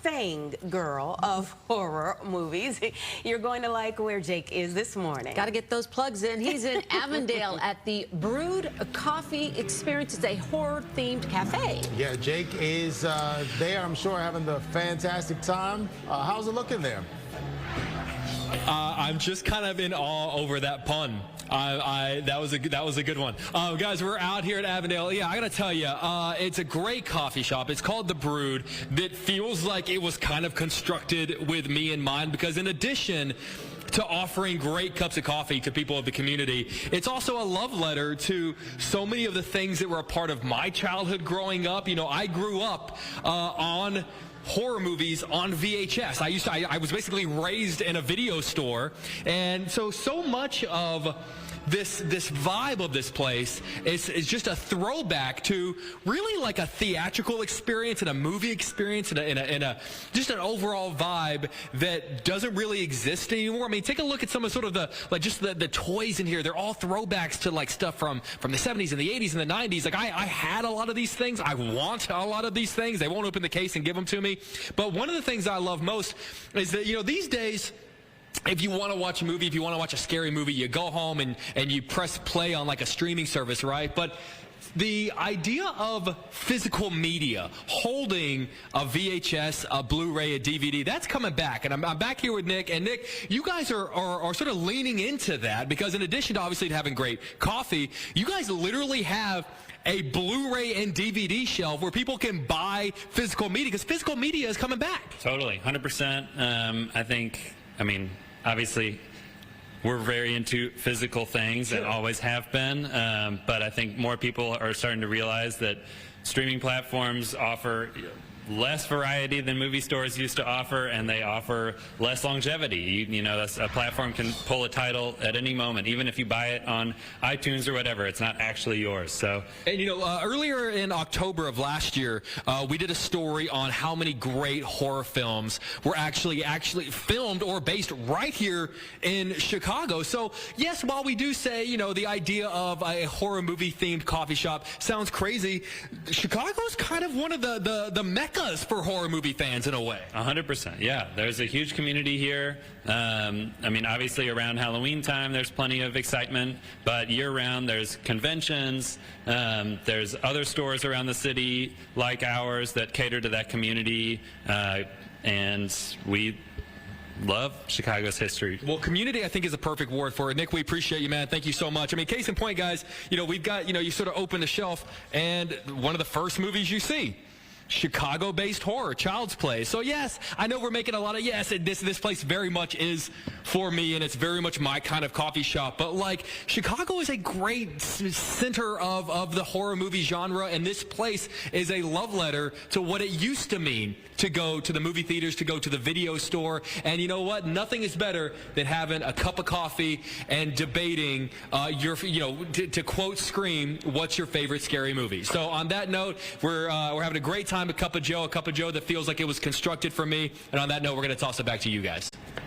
fangirl of horror movies. You're going to like where Jake is this morning. Got to get those plugs in. He's in Avondale at the Brewed Coffee Experience. It's a horror-themed cafe. Yeah, Jake is there, I'm sure, having the fantastic time. How's it looking there? I'm just kind of in awe over that pun. That was a good one. Guys, we're out here at Avondale. Yeah, I gotta tell you, it's a great coffee shop. It's called The Brewed. That feels like it was kind of constructed with me in mind, because in addition to offering great cups of coffee to people of the community, it's also a love letter to so many of the things that were a part of my childhood growing up. You know, I grew up on horror movies on VHS. I was basically raised in a video store, and so much of this vibe of this place is just a throwback to really like a theatrical experience and a movie experience and just an overall vibe that doesn't really exist anymore. I mean, take a look at some of sort of the toys in here. They're all throwbacks to like stuff from the 70s and the 80s and the 90s. Like I had a lot of these things. I want a lot of these things. They won't open the case and give them to me. But one of the things I love most is that, you know, these days, if you want to watch a movie, if you want to watch a scary movie, you go home and you press play on like a streaming service, right? But the idea of physical media, holding a VHS, a Blu-ray, a DVD, that's coming back. And I'm back here with Nick. And Nick, you guys are sort of leaning into that, because in addition to obviously having great coffee, you guys literally have a Blu-ray and DVD shelf where people can buy physical media, because physical media is coming back. Totally, 100%. I mean, obviously, we're very into physical things and always have been, but I think more people are starting to realize that streaming platforms offer less variety than movie stores used to offer, and they offer less longevity. You know, a platform can pull a title at any moment, even if you buy it on iTunes or whatever. It's not actually yours. So, and you know, earlier in October of last year, we did a story on how many great horror films were actually filmed or based right here in Chicago. So yes, while we do say, you know, the idea of a horror movie themed coffee shop sounds crazy, Chicago's kind of one of the mecca for horror movie fans in a way. 100%, yeah. There's a huge community here. I mean, obviously around Halloween time there's plenty of excitement, but year-round there's conventions, there's other stores around the city like ours that cater to that community, and we love Chicago's history. Well, community, I think, is a perfect word for it. Nick, we appreciate you, man. Thank you so much. I mean, case in point, guys, you know, we've got, you know, you sort of open the shelf, and one of the first movies you see, Chicago-based horror, Child's Play. So yes, I know we're making a lot of this place very much is for me, and it's very much my kind of coffee shop. But like, Chicago is a great center of the horror movie genre, and this place is a love letter to what it used to mean to go to the movie theaters, to go to the video store. And you know what? Nothing is better than having a cup of coffee and debating to quote Scream, what's your favorite scary movie? So on that note, we're having a great time at Cuppa Joe, a Cuppa Joe that feels like it was constructed for me. And on that note, we're going to toss it back to you guys.